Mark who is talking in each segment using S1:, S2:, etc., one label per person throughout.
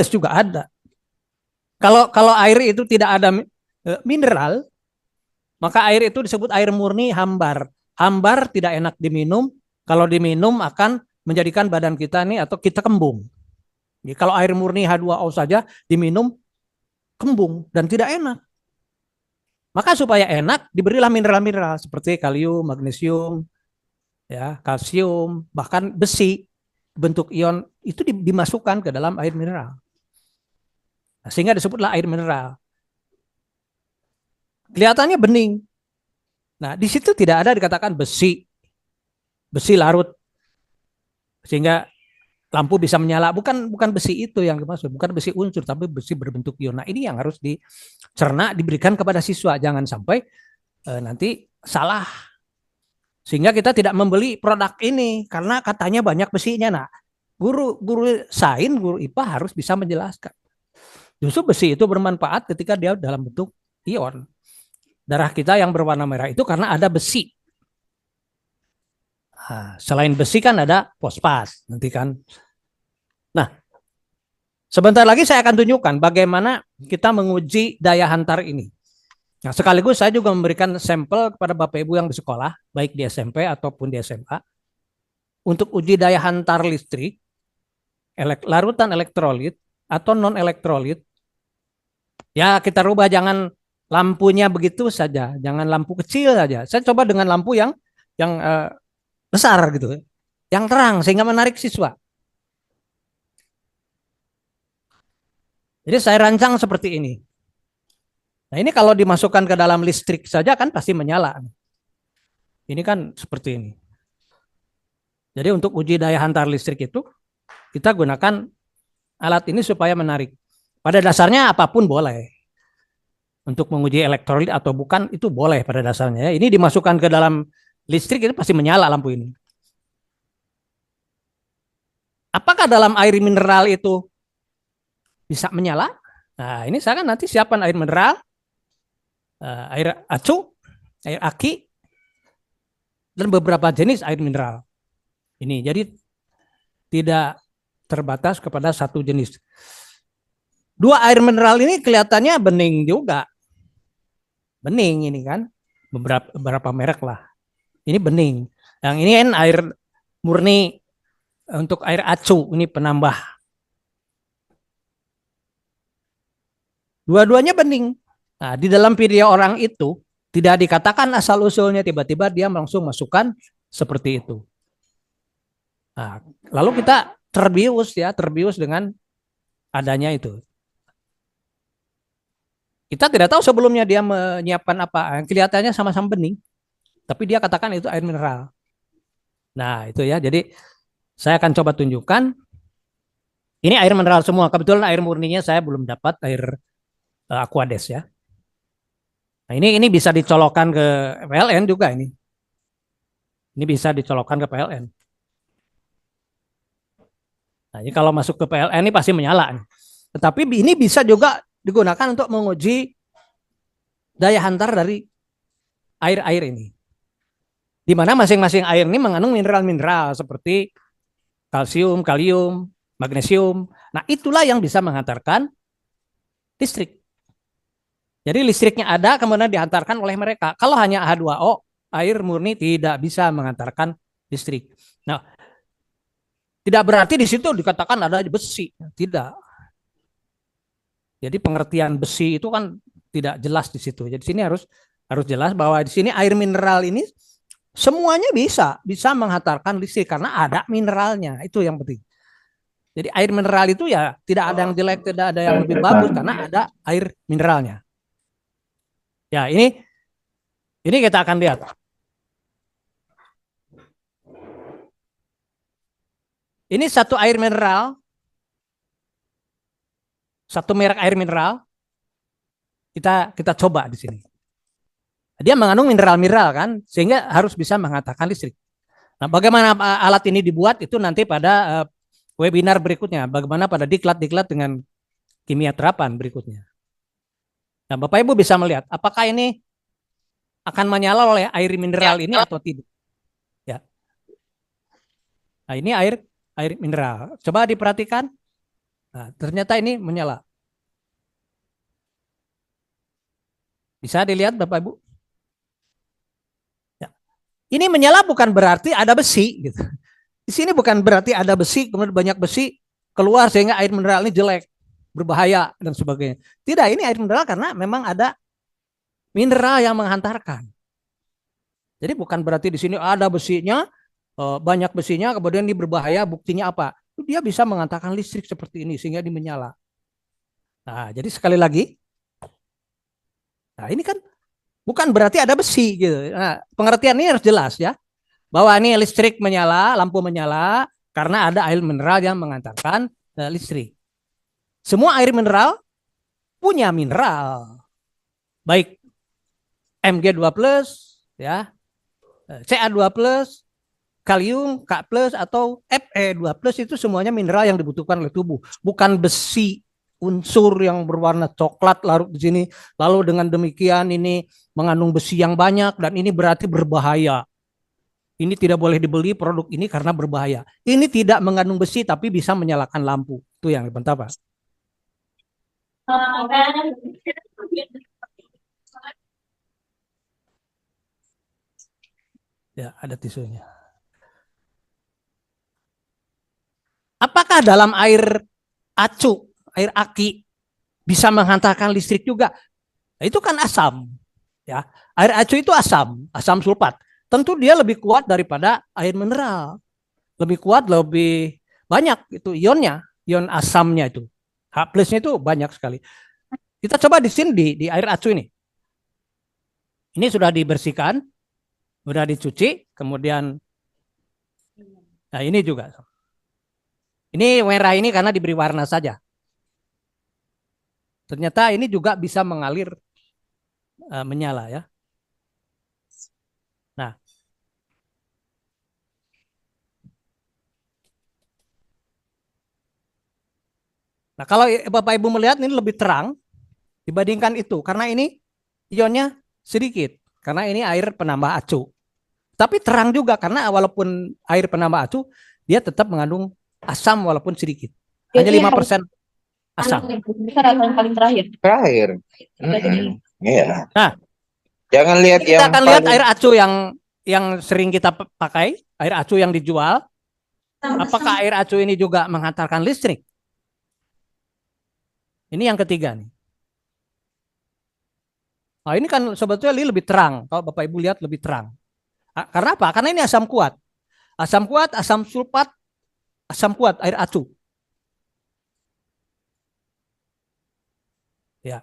S1: juga ada. Kalau air itu tidak ada mineral, maka air itu disebut air murni hambar. Hambar tidak enak diminum. Kalau diminum akan menjadikan badan kita ini atau kita kembung. Jadi, kalau air murni H2O saja diminum kembung dan tidak enak. Maka supaya enak diberilah mineral-mineral seperti kalium, magnesium, ya, kalsium, bahkan besi bentuk ion itu dimasukkan ke dalam air mineral. Nah, sehingga disebutlah air mineral. Kelihatannya bening. Nah, di situ tidak ada dikatakan besi, besi larut sehingga lampu bisa menyala. Bukan besi itu yang dimaksud, bukan besi unsur, tapi besi berbentuk ion. Nah, ini yang harus dicerna, diberikan kepada siswa. Jangan sampai nanti salah. Sehingga kita tidak membeli produk ini karena katanya banyak besinya. Nah, guru sains, guru IPA harus bisa menjelaskan. Justru besi itu bermanfaat ketika dia dalam bentuk ion. Darah kita yang berwarna merah itu karena ada besi. Nah, selain besi kan ada fosfat nanti kan. Nah, sebentar lagi saya akan tunjukkan bagaimana kita menguji daya hantar ini. Nah, sekaligus saya juga memberikan sampel kepada Bapak Ibu yang di sekolah, baik di SMP ataupun di SMA, untuk uji daya hantar listrik, larutan elektrolit atau non elektrolit. Ya, kita rubah, jangan lampunya begitu saja, jangan lampu kecil saja. Saya coba dengan lampu yang besar gitu, yang terang sehingga menarik siswa. Jadi saya rancang seperti ini. Nah, ini kalau dimasukkan ke dalam listrik saja kan pasti menyala. Ini kan seperti ini. Jadi untuk uji daya hantar listrik itu kita gunakan alat ini supaya menarik. Pada dasarnya apapun boleh. Untuk menguji elektrolit atau bukan itu boleh pada dasarnya. Ini dimasukkan ke dalam listrik itu pasti menyala lampu ini. Apakah dalam air mineral itu bisa menyala? Nah, ini saya kan nanti siapkan air mineral, air acu, air aki, dan beberapa jenis air mineral. Ini jadi tidak terbatas kepada satu jenis. Dua air mineral ini kelihatannya bening juga. Bening ini kan, beberapa merek lah. Ini bening. Yang ini kan air murni untuk air acu, ini penambah. Dua-duanya bening. Nah, di dalam video orang itu tidak dikatakan asal usulnya, tiba-tiba dia langsung masukkan seperti itu. Nah, lalu kita terbius dengan adanya itu. Kita tidak tahu sebelumnya dia menyiapkan apa. Kelihatannya sama-sama bening, tapi dia katakan itu air mineral. Nah, itu ya. Jadi saya akan coba tunjukkan. Ini air mineral semua. Kebetulan air murninya saya belum dapat air Aquades ya. Nah, ini bisa dicolokkan ke PLN juga ini. Ini bisa dicolokkan ke PLN. Nah, ini kalau masuk ke PLN ini pasti menyala. Tetapi ini bisa juga digunakan untuk menguji daya hantar dari air-air ini. Di mana masing-masing air ini mengandung mineral-mineral seperti kalsium, kalium, magnesium. Nah, itulah yang bisa menghantarkan listrik. Jadi listriknya ada kemudian dihantarkan oleh mereka. Kalau hanya H2O, air murni tidak bisa menghantarkan listrik. Nah, tidak berarti di situ dikatakan ada besi. Tidak. Jadi pengertian besi itu kan tidak jelas di situ. Jadi sini harus jelas bahwa di sini air mineral ini semuanya bisa menghantarkan listrik karena ada mineralnya. Itu yang penting. Jadi air mineral itu ya tidak ada yang jelek, tidak ada yang lebih bagus karena ada air mineralnya. Ya, ini kita akan lihat. Ini satu air mineral, satu merek air mineral. Kita coba di sini. Dia mengandung mineral-mineral kan, sehingga harus bisa menghantarkan listrik. Nah, bagaimana alat ini dibuat itu nanti pada webinar berikutnya. Bagaimana pada diklat-diklat dengan kimia terapan berikutnya. Nah, Bapak Ibu bisa melihat apakah ini akan menyala oleh air mineral ini atau tidak. Ya. Nah, ini air mineral. Coba diperhatikan. Nah, ternyata ini menyala. Bisa dilihat Bapak Ibu? Ya. Ini menyala bukan berarti ada besi gitu. Di sini bukan berarti ada besi, kemudian banyak besi keluar sehingga air mineral ini jelek, berbahaya dan sebagainya. Tidak, ini air mineral karena memang ada mineral yang menghantarkan. Jadi bukan berarti di sini ada besinya, banyak besinya, kemudian ini berbahaya, buktinya apa? Dia bisa menghantarkan listrik seperti ini sehingga dia menyala. Nah, jadi sekali lagi, nah ini kan bukan berarti ada besi gitu. Nah, pengertian ini harus jelas ya, bahwa ini listrik menyala, lampu menyala karena ada air mineral yang mengantarkan listrik. Semua air mineral punya mineral, baik Mg2+, ya, Ca2+, kalium, K+, atau Fe2+, itu semuanya mineral yang dibutuhkan oleh tubuh, bukan besi unsur yang berwarna coklat larut di sini, lalu dengan demikian ini mengandung besi yang banyak dan ini berarti berbahaya. Ini tidak boleh dibeli produk ini karena berbahaya. Ini tidak mengandung besi tapi bisa menyalakan lampu. Itu yang pertama. Ya, ada tisunya. Apakah dalam air acu, air aki bisa menghantarkan listrik juga? Nah, itu kan asam. Ya, air acu itu asam, asam sulfat. Tentu dia lebih kuat daripada air mineral. Lebih kuat, lebih banyak itu ionnya, ion asamnya itu. H plusnya itu banyak sekali. Kita coba di sini di air acu ini. Ini sudah dibersihkan, sudah dicuci, kemudian nah ini juga. Ini merah ini karena diberi warna saja. Ternyata ini juga bisa mengalir menyala ya. Nah, nah kalau Bapak Ibu melihat ini lebih terang dibandingkan itu karena ini ionnya sedikit karena ini air penambah acu. Tapi terang juga karena walaupun air penambah acu dia tetap mengandung asam walaupun sedikit. Hanya 5% asam.
S2: Paling terakhir. Terakhir. Iya.
S1: Nah,
S2: jangan lihat
S1: kita
S2: yang
S1: akan lihat air acu yang sering kita pakai, air acu yang dijual. Apakah air acu ini juga menghantarkan listrik? Ini yang ketiga nih. Nah, ini kan sebetulnya lebih terang. Kalau Bapak Ibu lihat lebih terang. Karena apa? Karena ini asam kuat. Asam kuat, asam sulfat, asam kuat, air acu. Ya.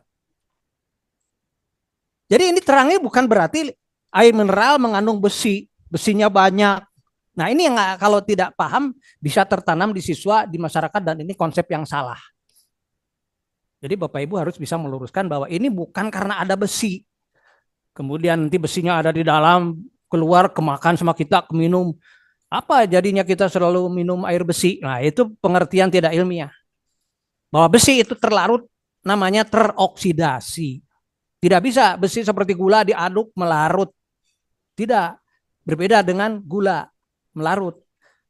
S1: Jadi ini terangnya bukan berarti air mineral mengandung besi, besinya banyak. Nah ini yang kalau tidak paham bisa tertanam di siswa, di masyarakat dan ini konsep yang salah. Jadi Bapak Ibu harus bisa meluruskan bahwa ini bukan karena ada besi. Kemudian nanti besinya ada di dalam, keluar kemakan sama kita, keminum. Apa jadinya kita selalu minum air besi? Nah itu pengertian tidak ilmiah. Bahwa besi itu terlarut namanya teroksidasi. Tidak bisa besi seperti gula diaduk melarut. Tidak. Berbeda dengan gula melarut.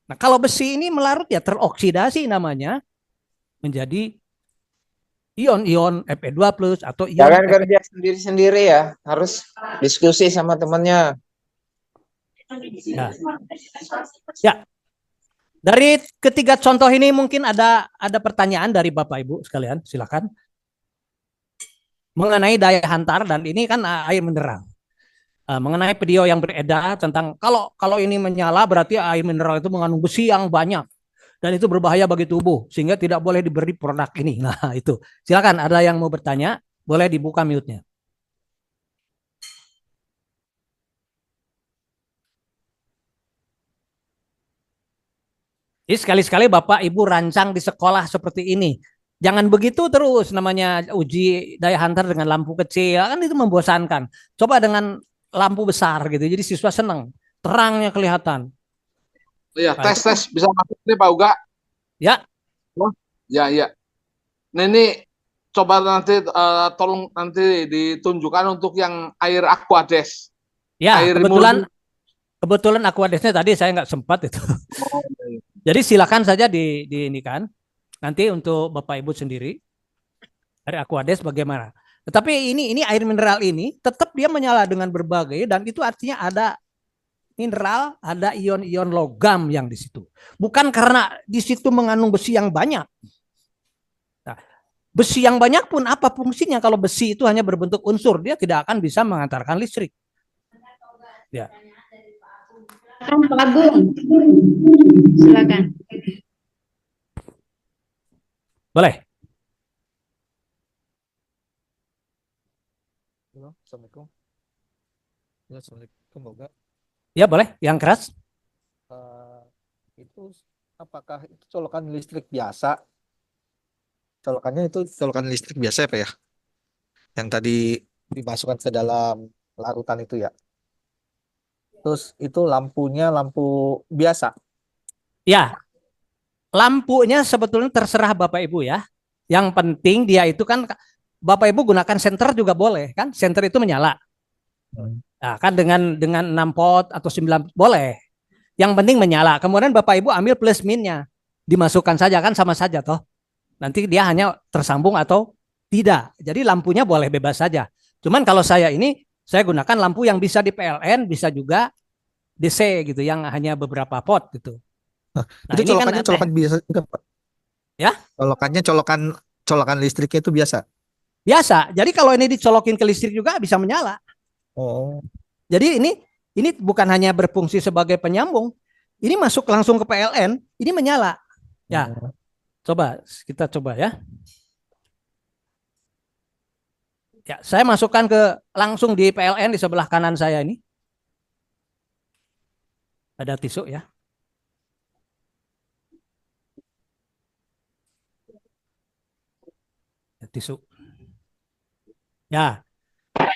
S1: Nah, kalau besi ini melarut ya teroksidasi namanya menjadi ion-ion Fe2+ atau ion.
S2: Jangan kerja sendiri-sendiri ya, harus diskusi sama temannya.
S1: Ya. Ya. Dari ketiga contoh ini mungkin ada pertanyaan dari Bapak Ibu sekalian, silakan. Mengenai daya hantar dan ini kan air mineral. Mengenai video yang beredar tentang kalau ini menyala berarti air mineral itu mengandung besi yang banyak dan itu berbahaya bagi tubuh sehingga tidak boleh diberi produk ini. Nah itu silakan ada yang mau bertanya boleh dibuka mute-nya. Jadi sekali-sekali Bapak Ibu rancang di sekolah seperti ini. Jangan begitu terus namanya uji daya hantar dengan lampu kecil kan itu membosankan. Coba dengan lampu besar gitu. Jadi siswa senang, terangnya kelihatan.
S3: Iya, tes bisa masuk nih Pak Uga.
S1: Ya.
S3: Oh, ya, ya. Nah ini coba nanti tolong nanti ditunjukkan untuk yang air Aquades.
S1: Ya,
S3: air
S1: kebetulan Aquadesnya tadi saya nggak sempat itu.
S3: Oh,
S1: Jadi silakan saja di ini kan. Nanti untuk Bapak Ibu sendiri dari Aquades bagaimana. Tetapi ini air mineral ini tetap dia menyala dengan berbagai, dan itu artinya ada mineral, ada ion-ion logam yang di situ. Bukan karena di situ mengandung besi yang banyak. Nah, besi yang banyak pun apa fungsinya kalau besi itu hanya berbentuk unsur, dia tidak akan bisa mengantarkan listrik. Ya.
S4: Pak Agung, silakan.
S1: Boleh.
S5: Halo, Assalamualaikum. Ya, Assalamualaikum, Boga.
S1: Ya boleh, yang keras.
S5: Itu apakah itu colokan listrik biasa? Colokannya itu colokan listrik biasa ya, Pak ya? Yang tadi dimasukkan ke dalam larutan itu ya. Terus itu lampunya lampu biasa.
S1: Ya, lampunya sebetulnya terserah Bapak Ibu ya. Yang penting dia itu kan Bapak Ibu gunakan senter juga boleh kan? Senter itu menyala. Nah, kan dengan 6 pot atau 9 boleh. Yang penting menyala. Kemudian Bapak Ibu ambil plus minnya. Dimasukkan saja kan sama saja toh. Nanti dia hanya tersambung atau tidak. Jadi lampunya boleh bebas saja. Cuman kalau saya gunakan lampu yang bisa di PLN, bisa juga DC gitu, yang hanya beberapa pot gitu.
S5: Nah,
S1: Nah,
S5: itu
S1: ini kan
S5: colokannya colokan biasa juga, Pak.
S1: Ya?
S5: Colokannya colokan listriknya itu biasa.
S1: biasa. Jadi kalau ini dicolokin ke listrik juga bisa menyala.
S5: Oh.
S1: Jadi ini bukan hanya berfungsi sebagai penyambung, ini masuk langsung ke PLN, ini menyala. Ya, coba kita coba ya. Ya, saya masukkan langsung di PLN di sebelah kanan saya ini. Ada tisu ya. Tisu. Ya,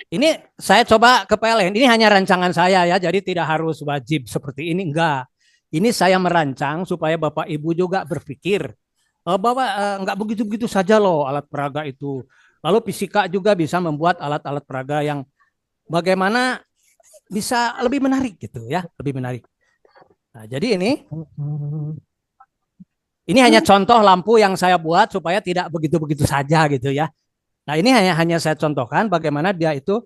S1: ini saya coba ke PLN. Ini hanya rancangan saya ya, jadi tidak harus wajib seperti ini, enggak. Ini saya merancang supaya Bapak Ibu juga berpikir bahwa enggak begitu-begitu saja loh alat peraga itu. Lalu fisika juga bisa membuat alat-alat peraga yang bagaimana bisa lebih menarik gitu ya, lebih menarik. Nah, jadi ini hanya contoh lampu yang saya buat supaya tidak begitu-begitu saja gitu ya. Nah, ini hanya saya contohkan bagaimana dia itu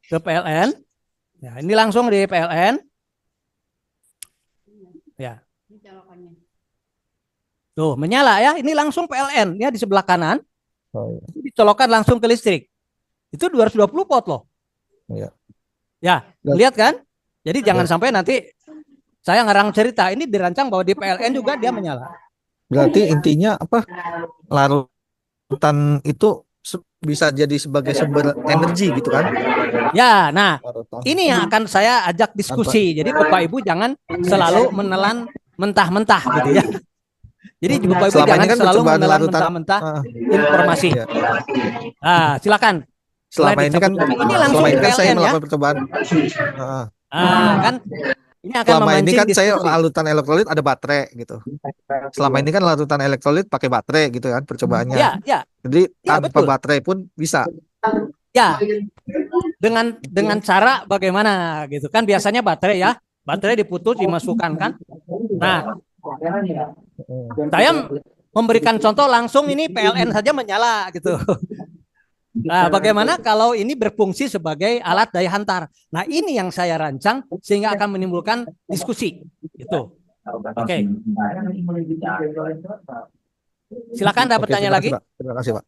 S1: ke PLN. Ya, ini langsung di PLN. Ya. Tuh, menyala ya. Ini langsung PLN ya di sebelah kanan.
S5: Oh,
S1: Itu dicolokkan langsung ke listrik. Itu 220 volt loh.
S5: iya.
S1: Ya, lihat kan? Jadi jangan sampai nanti saya ngarang cerita, ini dirancang bahwa di PLN juga dia menyala.
S5: Berarti intinya apa? Larutan itu bisa jadi sebagai sumber energi gitu kan?
S1: Ya, nah
S5: Larutan.
S1: ini yang akan saya ajak diskusi. Jadi Bapak Ibu jangan selalu menelan mentah-mentah gitu ya. Jadi Bapak Ibu
S5: Selama
S1: jangan
S5: ini kan
S1: selalu
S5: percobaan
S1: menelan
S5: larutan.
S1: mentah-mentah informasi.
S5: Iya.
S1: Nah, silakan.
S5: Selama ini kan
S1: Ini langsung
S5: selama ini kan saya
S1: PLN ya.
S5: melakukan percobaan.
S1: Kan ini akan
S5: Selama ini
S1: memancing
S5: kan saya
S1: diskusi.
S5: larutan elektrolit ada baterai gitu. Selama ini kan larutan elektrolit pakai baterai gitu kan percobaannya.
S1: Ya,
S5: Jadi
S1: ya,
S5: tanpa
S1: betul.
S5: baterai pun bisa.
S1: Ya, dengan cara bagaimana gitu kan, biasanya baterai ya, baterai diputus dimasukkan kan. Nah, saya memberikan contoh langsung ini PLN saja menyala gitu. Nah, bagaimana kalau ini berfungsi sebagai alat daya hantar? Nah, ini yang saya rancang sehingga akan menimbulkan diskusi. Gitu. Oke. Silakan ada
S5: Oke,
S1: pertanyaan lagi.
S5: Terima kasih, Pak.